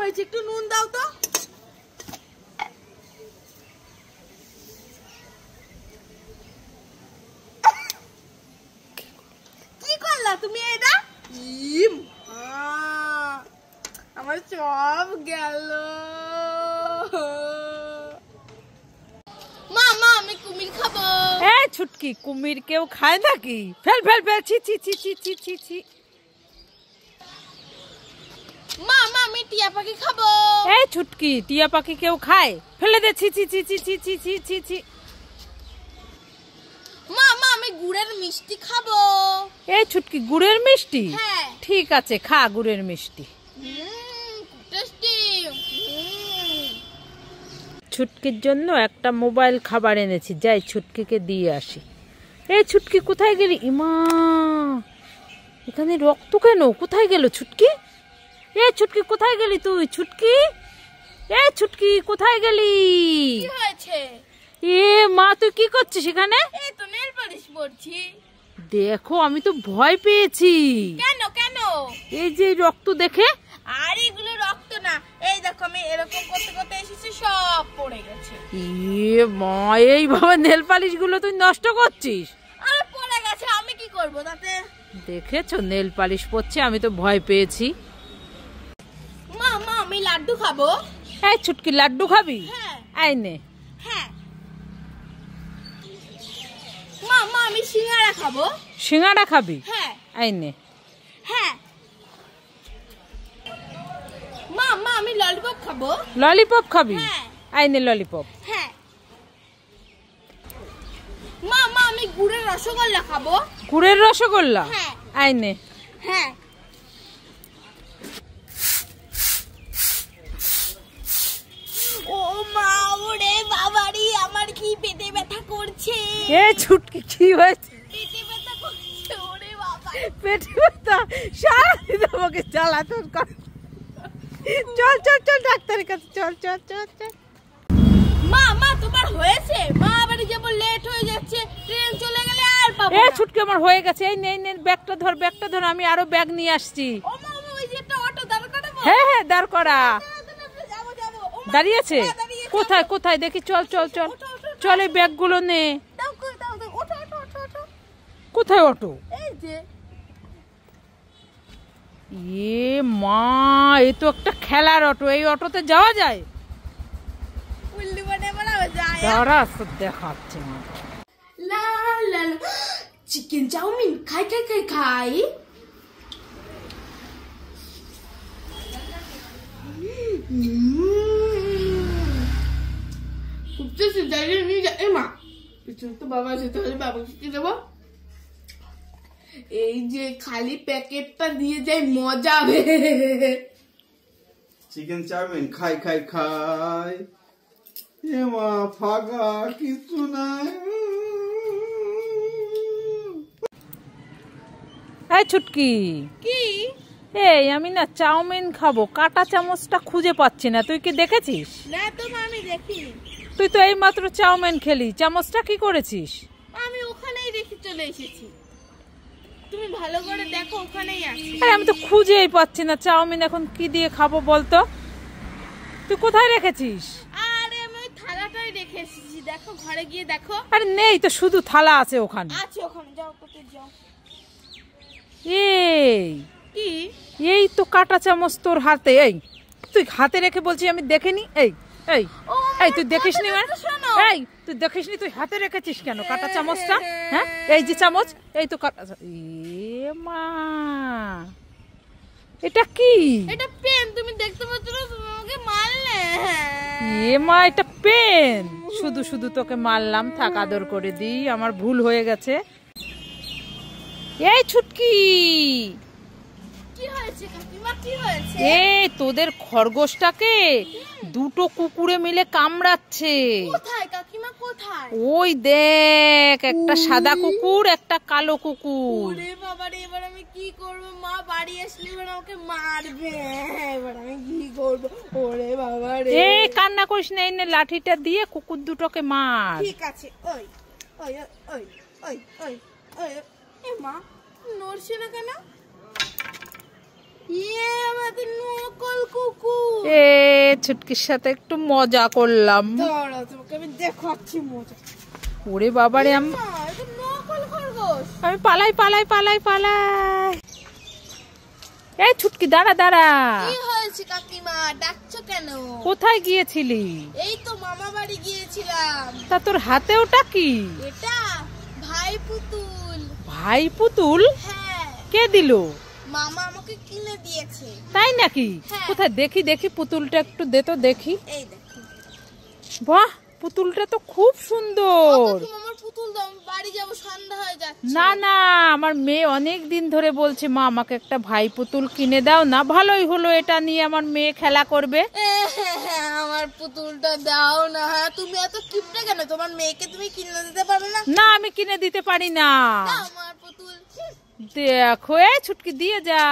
হয়েছে, একটু নুন দাও তো। কি করলা তুমি এটা? আমার সব গেল। মামা আমি কুমির খাবো। এই ছুটকি, কুমির কেউ খায় নাকি? ফেল ফেল ফেল, ছি ছি ছি ছি ছি ছি ছি। মামা আমি টিয়া পাখি খাবো। এই ছুটকি, টিয়া পাখি কেউ খায়? ফেলে দে, ছি ছি ছি ছি ছি ছি ছি ছি ছি। মামা আমি গুড়ের মিষ্টি খাবো। এই ছুটকি, গুড়ের মিষ্টি? হ্যাঁ। ঠিক আছে, খা গুড়ের মিষ্টি। টেস্টি। ছুটকির জন্য একটা মোবাইল খাবার এনেছি, যাই ছুটকিকে দিয়ে আসি। এই ছুটকি কোথায় গেলি? ইমা, এখানে রক্ত কেন? কোথায় গেল ছুটকি? এই ছুটকি কোথায় গেলি তুই? ছুটকি, এই ছুটকি কোথায় গেলি? কি হয়েছে? এ মা, তুই কি করছিস এখানে? এই তো নেল পালিশ পরছি। দেখো, আমি তো ভয় পেয়েছি। কেন কেন? এই যে রক্ত দেখে। আর এগুলো রক্ত না, এই দেখো আমি এরকম করতে করতে এসেছি, সব পড়ে গেছে। এ মা, এইভাবে নেল পালিশ গুলো তুই নষ্ট করছিস? আরে পড়ে গেছে, আমি কি করব তাতে? দেখেছো নেল পালিশ পড়ছে, আমি তো ভয় পেয়েছি। মামা আমি লাড্ডু খাবো। এই ছুটকি, লাড্ডু খাবি? হ্যাঁ। এই নে। হ্যাঁ। মামা আমি সিঙ্গাড়া খাবো। সিঙ্গাড়া খাবি? হ্যাঁ। এই নে। হ্যাঁ। মামা আমি ললিপপ খাবো। ললিপপ খাবি? হ্যাঁ। এই নে ললিপপ। হ্যাঁ। মামা আমি গুড়ের রসগোল্লা খাবো। গুড়ের রসগোল্লা? হ্যাঁ। এই নে। হ্যাঁ। ও মা, ওরে বাবারি, আমার কি পেটে ব্যথা করছে। এই ছুটকি, কি হয়েছে? পেটে ব্যথা করছে, ওরে বাবা। পেটে ব্যথা? সারাদিন আমাকে জ্বালাতন কর। চল চল চল, ডাক্তারের কাছে চল চল চল চল। মা মা তোমার হয়েছে? মা বাড়ি যাব, লেট হয়ে যাচ্ছে, ট্রেন চলে গেলে আর পাবো এই না। ছুটকি, আমার হয়ে গেছে। এই নে নে, ব্যাগটা ধর, ব্যাগটা ধর, আমি আরো ব্যাগ নিয়ে আসছি। ও মা, ওই যে একটা অটো দাঁড় করাবো। হ্যাঁ হ্যাঁ, দাঁড় করা। যাবো যাবো। ও মা, দাঁড়িয়েছে? হ্যাঁ, দাঁড়িয়েছে। কোথায় কোথায় দেখি? চল চল চল ওঠো, ওঠো, ওঠো। চল, এই ব্যাগগুলো নে। দাও কই, দাও দাও, ওঠো ওঠো ওঠো ওঠো। কোথায় অটো? এই যে। এ মা, এ তো একটা খেলার অটো, এই অটোতে যাওয়া যায়? উল্লি বনে বড়াও যায়। দাঁড়া, দেখাচ্ছে মা। লা লা লা, চিকেন চাউমিন খাই খাই খাই খাই। উঠতেছি, দাঁড়িয়ে নিয়ে যা। এ মা, পিছনে তো বাবা আছে, তাহলে বাবাকে কি দেবো? এই যে খালি প্যাকেটটা দিয়ে যাই, মজা হবে। চিকেন চাউমিন খাই খাই খাই। এ মা, ফাঁকা কিছু নাই। এই ছুটকি, কি? এই আমি না চাউমিন খাবো, কাঁটা চামচটা খুঁজে পাচ্ছি না, তুই কি দেখেছিস? না তো মা, আমি দেখিনি। তুই তো এই মাত্র চাউমিন খেলি, চামচটা কি করেছিস? আমি ওখানেই রেখে চলে এসেছি, তুমি ভালো করে দেখো, ওখানেই আছে। আরে আমি তো খুঁজেই পাচ্ছি না চাউমিন, এখন কি দিয়ে খাবো বলতো? তুই কোথায় রেখেছিস? আরে আমি ওই থালাটাই রেখে এসেছি, দেখো ঘরে গিয়ে দেখো। আরে নেই তো, শুধু থালা আছে ওখানে। আছে ওখানে, যাও করতে যাও। এই কি? এই তো কাঁটা চামচ তোর হাতে, এই তুই হাতে রেখে বলছিস আমি দেখিনি? এই এই ও এই তুই দেখিসনি? কথাটা তো শোনো। এই তুই দেখিসনি? তুই হাতে রেখেছিস কেন কাঁটা চামচটা? হ্যাঁ, এই যে চামচ, এই তো কাঁটা। এ মা, এটা কি? এটা পেন, তুমি দেখতে পাচ্ছ না, তুমি আমাকে মারলে। এ মা, এটা পেন? শুধু শুধু তোকে মারলাম, থাক আদর করে দিই, আমার ভুল হয়ে গেছে। এই ছুটকি, কি হয়েছে কাকিমা, কি হয়েছে? এই তোদের খরগোশটাকে দুটো কুকুরে মিলে কামড়াচ্ছে। কোথায় কাকিমা, কোথায়? ওই দেখ, একটা সাদা কুকুর, একটা কালো কুকুর। ওরে বাবা রে, এবার আমি কি করব? মা বাড়ি আসলে এবার আমাকে মারবে, এবার আমি কি করব? ওরে বাবা রে। এই কান্না করিস না, এই নে লাঠিটা দিয়ে কুকুর দুটোকে মার। ঠিক আছে। ওই ওই ওই ওই ওই ওই, এ মা নড়ছে না কেন? ইয়ে আমাদের নকল কুকুর। এ ছুটকির সাথে একটু মজা করলাম। দাঁড়া তোমাকে আমি দেখাচ্ছি মজা। ওরে বাবারে মা, এটা নকল খরগোশ। আমি পালাই পালাই পালাই পালাই। এই ছুটকি দাঁড়া দাঁড়া। কি হয়েছে কাকিমা, ডাকছো কেন? কোথায় গিয়েছিলি? এই তো মামা বাড়ি গিয়েছিলাম। তা তোর হাতে ওটা কি? এটা ভাই পুতুল। ভাই পুতুল? হ্যাঁ, কে দিল? মামা আমাকে কিনে দিয়েছে। তাই নাকি? হ্যাঁ। কোথায় দেখি দেখি পুতুলটা একটু দে তো দেখি। এই দেখো। বাহ, পুতুলটা তো খুব সুন্দর। কাকিমা আমার পুতুল দাও, আমি বাড়ি যাব, সন্ধ্যা হয়ে যাচ্ছে। না না, আমার মেয়ে অনেক দিন ধরে বলছে মা আমাকে একটা ভাই পুতুল কিনে দাও না। ভালোই হলো, এটা নিয়ে আমার মেয়ে খেলা করবে। আমার পুতুলটা দাও না। তুমি এত কিপটে কেন? তোমার মেয়েকে তুমি কিনে দিতে পারো না? না, আমি কিনে দিতে পারি না। দাও আমার পুতুল। দেখো, এ ছুটকি দিয়ে যা।